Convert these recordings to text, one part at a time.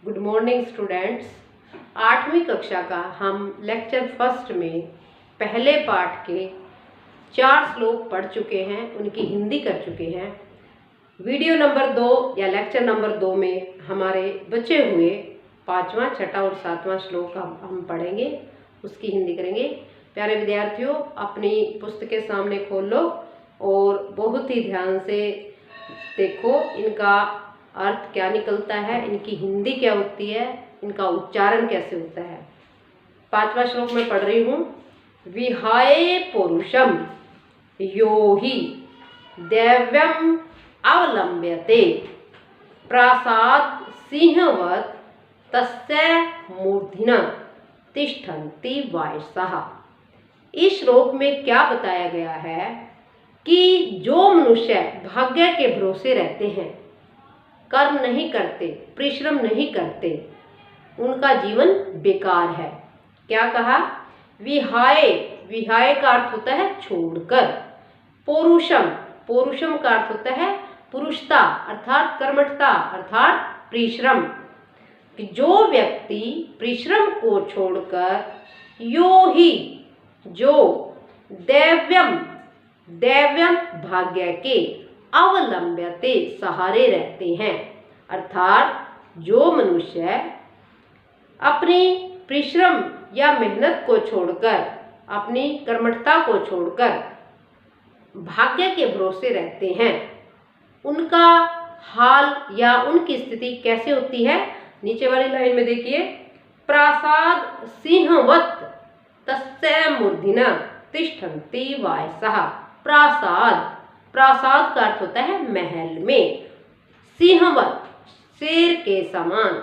Good morning students. 8वीं कक्षा का हम लेक्चर फर्स्ट में पहले पाठ के 4 श्लोक पढ़ चुके हैं, उनकी हिंदी कर चुके हैं। वीडियो नंबर 2 या लेक्चर नंबर 2 में हमारे बचे हुए 5वां, 6वां और 7वां श्लोक हम पढ़ेंगे, उसकी हिंदी करेंगे। प्यारे विद्यार्थियों, अपनी पुस्तकें सामने खोल लो और बहुत ही ध्यान से देखो इनका अर्थ क्या निकलता है, इनकी हिंदी क्या होती है, इनका उच्चारण कैसे होता है। 5वां श्लोक में पढ़ रही हूँ। विहाय पौरुषम यो हि दैव्यम अवलंब्यते प्रासाद सिंहवत तस्य मूर्धना तिष्ठन्ति वायसः। इस श्लोक में क्या बताया गया है कि जो मनुष्य भाग्य के भरोसे रहते हैं, कर्म नहीं करते, परिश्रम नहीं करते, उनका जीवन बेकार है। क्या कहा? विहाय, विहाय का अर्थ होता है छोड़कर। पौरुषम, पौरुषम का अर्थ होता है पुरुषता अर्थात कर्मठता अर्थात परिश्रम। जो व्यक्ति परिश्रम को छोड़कर यो ही, जो दैव्यम, दैव्यम भाग्य के अवलंब्यते सहारे रहते हैं, अर्थात जो मनुष्य अपनी परिश्रम या मेहनत को छोड़कर, अपनी कर्मठता को छोड़कर भाग्य के भरोसे रहते हैं, उनका हाल या उनकी स्थिति कैसे होती है? नीचे वाली लाइन में देखिए। प्रासाद सिंहवत तस्य मूर्धना तिष्ठन्ति वायसः। प्रासाद, प्रासाद का अर्थ होता है महल में। सिंहवत, शेर के समान,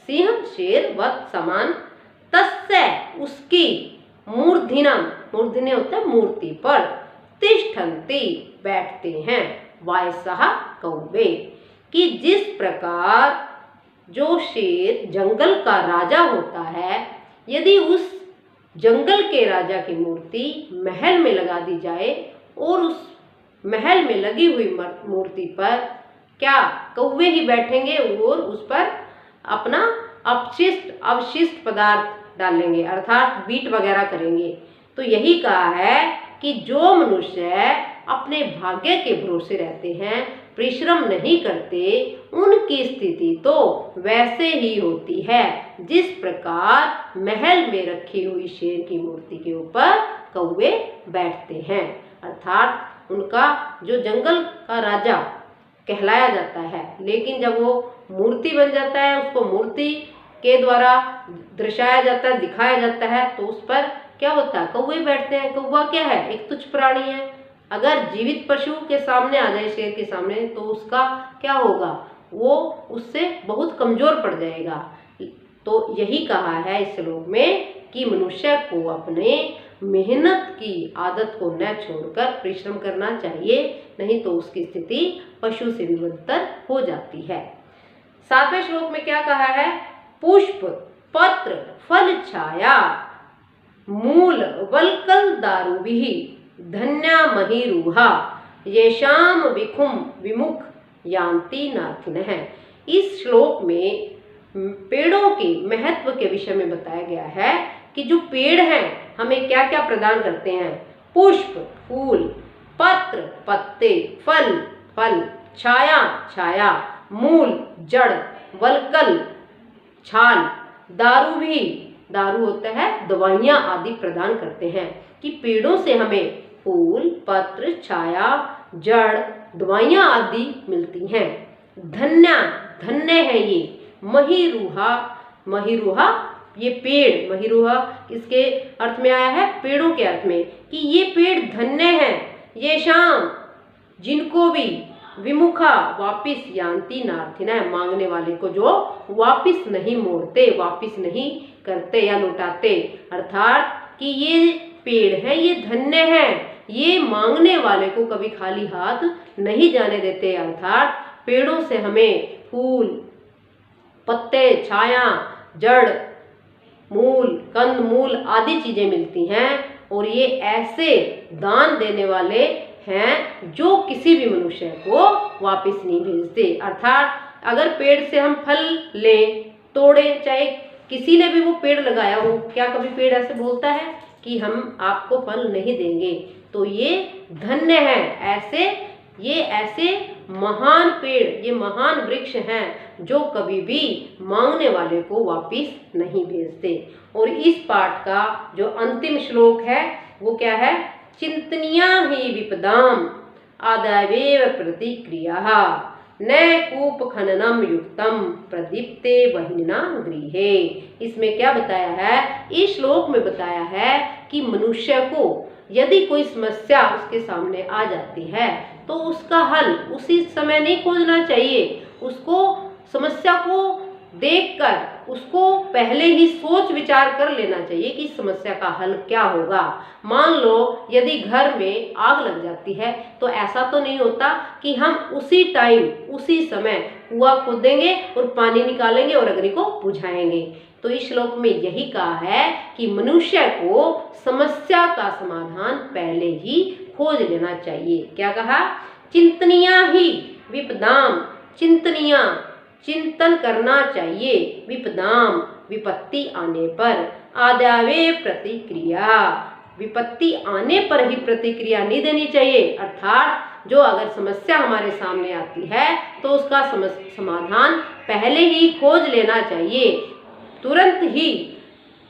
सिंह शेर वत समान, तस्य उसकी, मूर्धना, मूर्धन्य होता है मूर्ति पर, तिष्ठन्ति बैठते हैं, वायसः कौवे। कि जिस प्रकार जो शेर जंगल का राजा होता है, यदि उस जंगल के राजा की मूर्ति महल में लगा दी जाए और उस महल में लगी हुई मूर्ति पर क्या कौवे ही बैठेंगे और उस पर अपना अवशिष्ट पदार्थ डालेंगे अर्थात बीट वगैरह करेंगे। तो यही कहा है कि जो मनुष्य अपने भाग्य के भरोसे रहते हैं, परिश्रम नहीं करते, उनकी स्थिति तो वैसे ही होती है जिस प्रकार महल में रखी हुई शेर की मूर्ति के ऊपर कौवे बैठते हैं। अर्थात उनका जो जंगल का राजा कहलाया जाता है, लेकिन जब वो मूर्ति बन जाता है, उसको मूर्ति के द्वारा दर्शाया जाता है, दिखाया जाता है, तो उस पर क्या होता है? कौवे बैठते हैं। कौवा क्या है? एक तुच्छ प्राणी है। अगर जीवित पशु के सामने आ जाए, शेर के सामने, तो उसका क्या होगा? वो उससे बहुत कमजोर पड़ जाएगा। तो यही कहा है इस श्लोक में कि मनुष्य को अपने मेहनत की आदत को न छोड़कर परिश्रम करना चाहिए, नहीं तो उसकी स्थिति पशु से भी बदतर हो जाती है। 7वें श्लोक में क्या कहा है? पुष्प पत्र फल छाया मूल वल्कल दारुभिः धन्या महीरुहा येषाम विखुम विमुख यान्ति नार्थिनः। इस श्लोक में पेड़ों के महत्व के विषय में बताया गया है कि जो पेड़ हैं हमें क्या क्या प्रदान करते हैं? पुष्प फूल, पत्र पत्ते, फल फल, छाया छाया, मूल जड़, वल्कल छाल, दारू भी, दारू होता है दवाइयाँ आदि प्रदान करते हैं। कि पेड़ों से हमें फूल, पत्र, छाया, जड़, दवाइयाँ आदि मिलती हैं। धन्या, धन्य है ये। महीरुहा, महीरुहा ये पेड़, महीरुहा इसके अर्थ में आया है पेड़ों के अर्थ में कि ये पेड़ धन्य हैं। ये शाम जिनको भी विमुखा वापिस यान्ति नार्थिना, मांगने वाले को जो वापिस नहीं मोड़ते, वापिस नहीं करते या लौटाते। अर्थात कि ये पेड़ है, ये धन्य है, ये मांगने वाले को कभी खाली हाथ नहीं जाने देते। अर्थात पेड़ों से हमें फूल, पत्ते, छाया, जड़, मूल, कंद मूल आदि चीजें मिलती हैं और ये ऐसे दान देने वाले हैं जो किसी भी मनुष्य को वापस नहीं भेजते। अर्थात अगर पेड़ से हम फल लें तोड़े, चाहे किसी ने भी वो पेड़ लगाया हो, क्या कभी पेड़ ऐसे बोलता है कि हम आपको फल नहीं देंगे? तो ये धन्य है, ऐसे महान पेड़, ये महान वृक्ष हैं जो कभी भी मांगने वाले को वापिस नहीं भेजते। और इस पाठ का जो अंतिम श्लोक है वो क्या है? चिंतनीया ही विपदाम आदावेव प्रतिक्रिया न कूप खननम युक्तम प्रदीप्ते वह्निना गृहे। इसमें क्या बताया है? इस श्लोक में बताया है कि मनुष्य को यदि कोई समस्या उसके सामने आ जाती है तो उसका हल उसी समय नहीं खोजना चाहिए। उसको समस्या को देखकर उसको पहले ही सोच विचार कर लेना चाहिए कि समस्या का हल क्या होगा। मान लो यदि घर में आग लग जाती है तो ऐसा तो नहीं होता कि हम उसी टाइम उसी समय कुआं खोदेंगे और पानी निकालेंगे और अग्नि को बुझाएंगे। तो इस श्लोक में यही कहा है कि मनुष्य को समस्या का समाधान पहले ही खोज लेना चाहिए। क्या कहा? चिंतनिया ही विपदाम, चिंतनिया चिंतन करना चाहिए, विपदाम विपत्ति आने पर, आदावे प्रतिक्रिया विपत्ति आने पर ही प्रतिक्रिया नहीं देनी चाहिए। अर्थात जो अगर समस्या हमारे सामने आती है तो उसका समाधान पहले ही खोज लेना चाहिए। तुरंत ही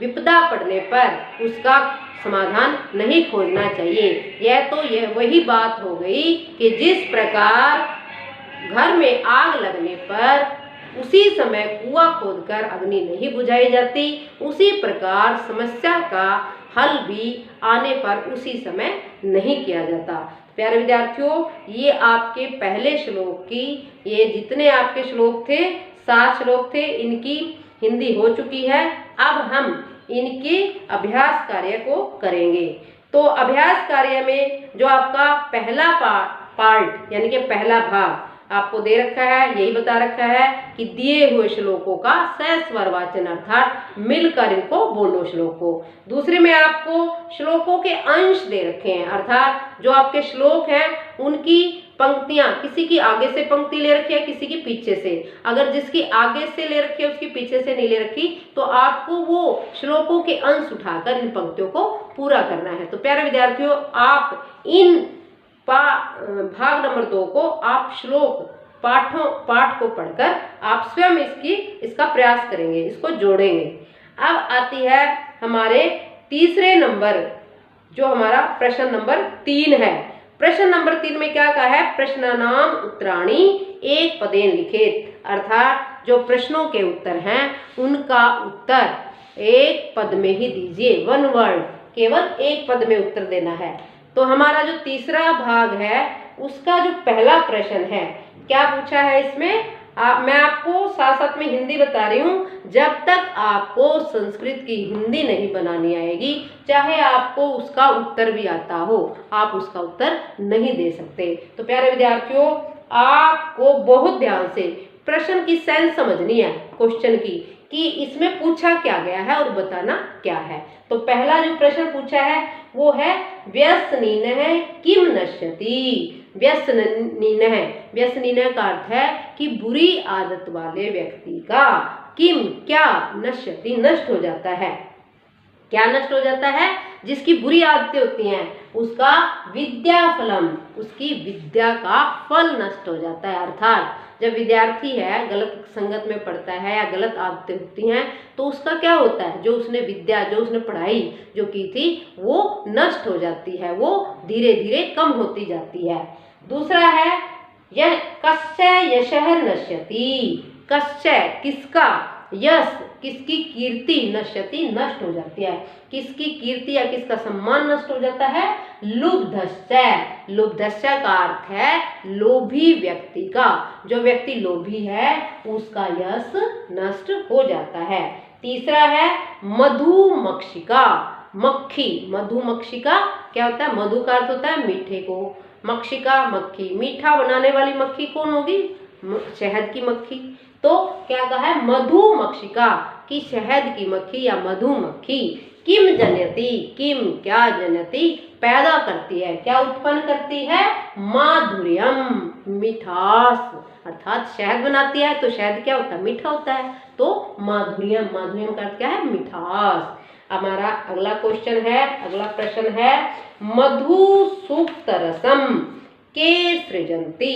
विपदा पड़ने पर उसका समाधान नहीं खोजना चाहिए। यह वही बात हो गई कि जिस प्रकार घर में आग लगने पर उसी समय कुआं खोदकर अग्नि नहीं बुझाई जाती, उसी प्रकार समस्या का हल भी आने पर उसी समय नहीं किया जाता। प्यारे विद्यार्थियों, ये आपके पहले श्लोक की, ये जितने आपके श्लोक थे 7 श्लोक थे, इनकी हिंदी हो चुकी है। अब हम इनके अभ्यास कार्य को करेंगे। तो अभ्यास कार्य में जो आपका पहला पार्ट यानी कि पहला भाग आपको दे रखा है, यही बता रखा है कि दिए हुए श्लोकों का सस्वर वाचन अर्थात मिलकर इनको बोलो श्लोक को। दूसरे में आपको श्लोकों के अंश दे रखे हैं, अर्थात जो आपके श्लोक हैं उनकी पंक्तियां, किसी की आगे से पंक्ति ले रखी है, किसी की पीछे से। अगर जिसकी आगे से ले रखी है उसकी पीछे से नहीं ले रखी तो आपको वो श्लोकों के अंश उठाकर इन पंक्तियों को पूरा करना है। तो प्यारे विद्यार्थियों, आप इन भाग नंबर 2 को आप श्लोक पाठ को पढ़कर आप स्वयं इसका प्रयास करेंगे, इसको जोड़ेंगे। अब आती है हमारे तीसरे नंबर, जो हमारा प्रश्न नंबर 3 है। प्रश्न नंबर 3 में क्या कहा है? प्रश्नानाम उत्तराणि एक पदेन लिखित, अर्थात जो प्रश्नों के उत्तर हैं उनका उत्तर एक पद में ही दीजिए। 1 वर्ड, केवल एक पद में उत्तर देना है। तो हमारा जो तीसरा भाग है उसका जो पहला प्रश्न है, क्या पूछा है इसमें? मैं आपको साथ साथ में हिंदी बता रही हूँ। जब तक आपको संस्कृत की हिंदी नहीं बनानी आएगी, चाहे आपको उसका उत्तर भी आता हो, आप उसका उत्तर नहीं दे सकते। तो प्यारे विद्यार्थियों, आपको बहुत ध्यान से प्रश्न की सेंस समझनी है, क्वेश्चन की, कि इसमें पूछा क्या गया है और बताना क्या है। तो पहला जो प्रश्न पूछा है वो है व्यसनीनः किम नश्यति। व्यसनीनः का अर्थ है कि बुरी आदत वाले व्यक्ति का किम क्या नश्यति नष्ट हो जाता है। क्या नष्ट हो जाता है? जिसकी बुरी आदतें होती हैं उसका विद्या फलम, उसकी विद्या का फल नष्ट हो जाता है। अर्थात जब विद्यार्थी है गलत संगत में पढ़ता है या गलत आदतें होती हैं तो उसका क्या होता है? जो उसने विद्या, जो उसने पढ़ाई जो की थी वो नष्ट हो जाती है, वो धीरे धीरे कम होती जाती है। दूसरा है यह कस्य यशः नश्यति। कस्य किसका, यश किसकी कीर्ति, नश्यति नष्ट हो जाती है। किसकी कीर्ति या किसका सम्मान नष्ट हो जाता है? लुब्धस्य। लुब्धस्य का अर्थ है लोभी व्यक्ति का। जो व्यक्ति लोभी है उसका यश नष्ट हो जाता है। तीसरा है मधुमक्षिका। मक्खी, मधुमक्षिका क्या होता है? मधु का अर्थ होता है मीठे को, मक्षिका मक्खी, मीठा बनाने वाली मक्खी कौन होगी? शहद की मक्खी। तो क्या कहा है? मधुमक्षिका की शहद की मक्खी या मधुमक्खी। किम जनयति, किम क्या जनयति पैदा करती है, क्या उत्पन्न करती है? माधुर्यम मिठास, अर्थात शहद बनाती है तो शहद क्या होता है? मीठा होता है। तो माधुर्यम, माधुर्यम का अर्थ क्या है? मिठास। हमारा अगला क्वेश्चन है, अगला प्रश्न है, मधु सूक्त रसम के सृजंती।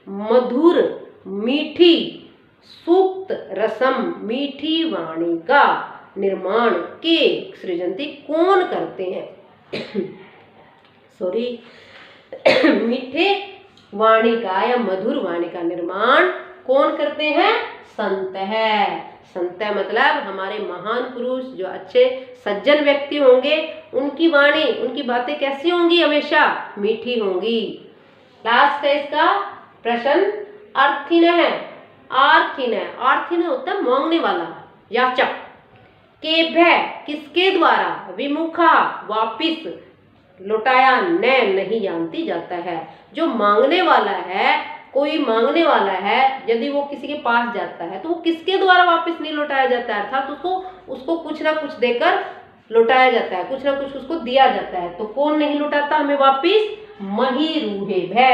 मधुर मीठी सूक्त रसम मीठी वाणी का निर्माण के सृजंती कौन करते हैं? सॉरी मीठे वाणी का या मधुर वाणी का निर्माण कौन करते हैं? संत है। संत है मतलब हमारे महान पुरुष, जो अच्छे सज्जन व्यक्ति होंगे, उनकी वाणी, उनकी बातें कैसी होंगी? हमेशा मीठी होंगी। लास्ट है इसका प्रश्न, अर्थिन है। आर्थिन है, आर्थिन होता है मांगने वाला, याचक। केभ्य किसके द्वारा, विमुखा वापिस लौटाया न नहीं जानती जाता है। जो मांगने वाला है, कोई मांगने वाला है, यदि वो किसी के पास जाता है तो वो किसके द्वारा वापस नहीं लौटाया जाता है, अर्थात उसको कुछ ना कुछ देकर लौटाया जाता है, कुछ ना कुछ उसको दिया जाता है। तो कौन नहीं लौटाता हमें वापिस? मही रूहे भय,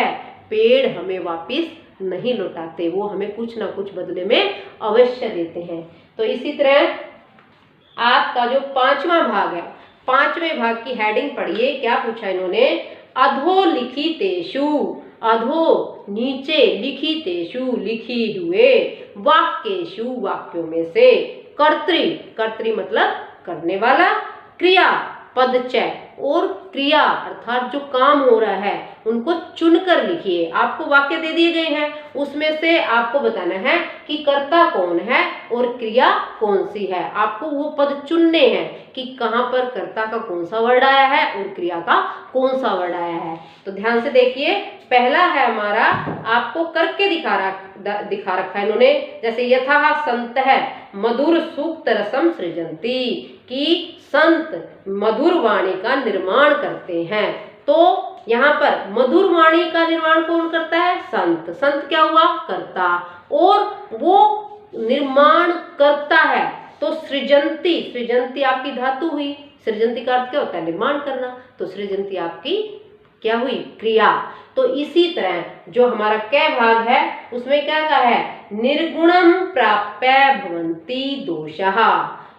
पेड़ हमें वापिस नहीं लौटाते, वो हमें कुछ ना कुछ बदले में अवश्य देते हैं। तो इसी तरह आपका जो 5वां भाग है, 5वें भाग की हेडिंग पढ़िए, क्या पूछा इन्होंने? अधोलिखितेषु, अधो नीचे, लिखितेषु लिखी हुए, वाक्येषु वाक्यों में से, कर्तृ, कर्तृ मतलब करने वाला, क्रिया पदचय और क्रिया अर्थात जो काम हो रहा है उनको चुनकर लिखिए। आपको वाक्य दे दिए गए हैं, उसमें से आपको बताना है कि कर्ता कौन है और क्रिया कौन सी है। आपको वो पद चुनने हैं कि कहाँ पर कर्ता का कौन सा वर्ड आया है और क्रिया का कौन सा वर्ड आया है। तो ध्यान से देखिए, पहला है हमारा, आपको करके दिखा रखा है इन्होंने, जैसे यथा संत है मधुर सूक्त रसम सृजंती, कि संत मधुर वाणी का निर्माण करते हैं। तो यहाँ पर मधुर वाणी का निर्माण कौन करता है? संत। संत क्या हुआ? कर्ता, और वो निर्माण करता है। तो सृजंती, सृजंती आपकी धातु हुई, सृजंती का अर्थ क्या होता है? निर्माण करना, तो सृजंती आपकी क्या हुई? क्रिया। तो इसी तरह जो हमारा कै भाग है उसमें क्या कहा है? निर्गुणम प्राप्य भवन्ति दोषः।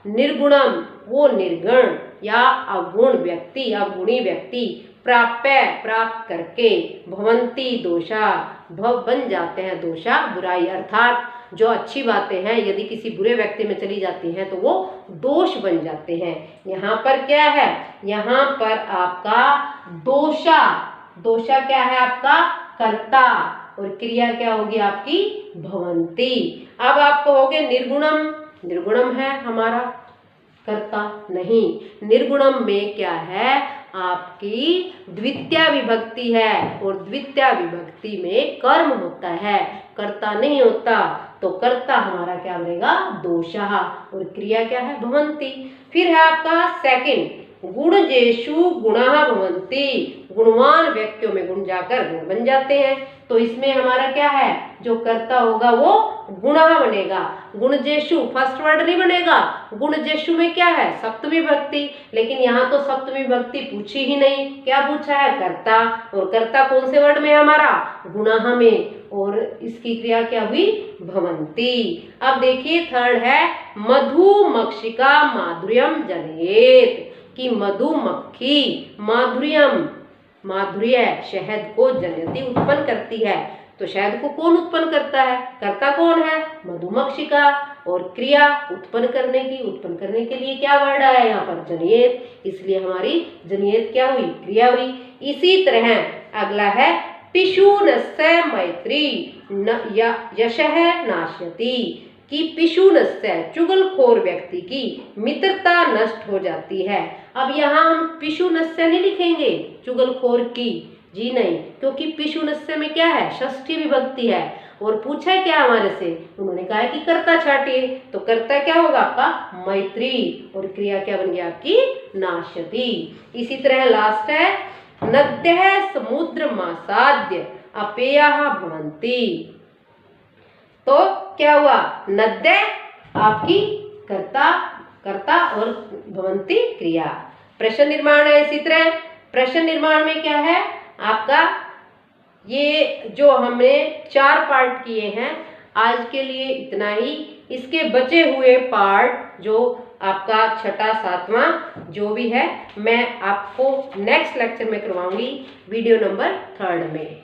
निर्गुणम वो निर्गुण या अगुण व्यक्ति, अगुणी व्यक्ति, प्राप्य प्राप्त करके, भवन्ति दोषा भव बन जाते हैं, दोषा बुराई, अर्थात जो अच्छी बातें हैं यदि किसी बुरे व्यक्ति में चली जाती हैं तो वो दोष बन जाते हैं। यहाँ पर क्या है? यहाँ पर आपका दोषा, दोषा क्या है आपका? कर्ता, और क्रिया क्या होगी आपकी? भवन्ति। अब आपको हो गए निर्गुणम, निर्गुणम है हमारा कर्ता नहीं, निर्गुणम में क्या है? आपकी द्वितीया विभक्ति है, और द्वितीया विभक्ति में कर्म होता है, कर्ता नहीं होता। तो कर्ता हमारा क्या बनेगा? दोषः, और क्रिया क्या है? भवन्ति। फिर है आपका सेकंड, गुणजेषु गुणाः भवन्ति, गुणवान व्यक्तियों में गुण जाकर गुण बन जाते हैं। तो इसमें हमारा क्या है? जो कर्ता होगा वो गुणः बनेगा। गुणजेषु फर्स्ट वर्ड नहीं बनेगा, गुणजेषु में क्या है? सप्तमी विभक्ति, लेकिन यहाँ तो सप्तमी विभक्ति पूछी ही नहीं, क्या पूछा है? कर्ता, और कर्ता कौन से वर्ड में है हमारा? गुणः में, और इसकी क्रिया क्या हुई? भवन्ति। अब देखिए थर्ड है, मधुमक्षिका माधुर्यम जनयेत, कि मधुमक्खी माधुर्यम, माधुर्य शहद को जनयति उत्पन्न करती है। तो शहद को कौन उत्पन्न करता है? कर्ता कौन है? मधुमक्षिका, और क्रिया उत्पन्न करने की, उत्पन्न करने के लिए क्या वर्ड आया यहाँ पर? जनयेत, इसलिए हमारी जनयेत क्या हुई? क्रिया हुई। इसी तरह अगला है, पिशूनस्य मैत्री यशः नाश्यति, कि पिशूनस्य चुगलखोर व्यक्ति की मित्रता नष्ट हो जाती है। अब यहाँ हम पिशूनस्य नहीं लिखेंगे चुगलखोर की, जी नहीं, क्योंकि पिशूनस्य में क्या है? षष्ठी विभक्ति है, और पूछा है क्या हमारे से? उन्होंने कहा है कि कर्ता छाटिए, तो कर्ता क्या होगा आपका? मैत्री, और क्रिया क्या बन गया आपकी? नाश्यति। इसी तरह लास्ट है, नद्यः समुद्रमासाद्य अपेयाः भवन्ति। तो क्या हुआ? नद्य आपकी कर्ता, कर्ता, और भवन्ति क्रिया। प्रश्न निर्माण है इसी तरह। प्रश्न निर्माण में क्या है आपका? ये जो हमने 4 पार्ट किए हैं, आज के लिए इतना ही। इसके बचे हुए पार्ट जो आपका छठा सातवां जो भी है मैं आपको नेक्स्ट लेक्चर में करवाऊंगी वीडियो नंबर 3 में।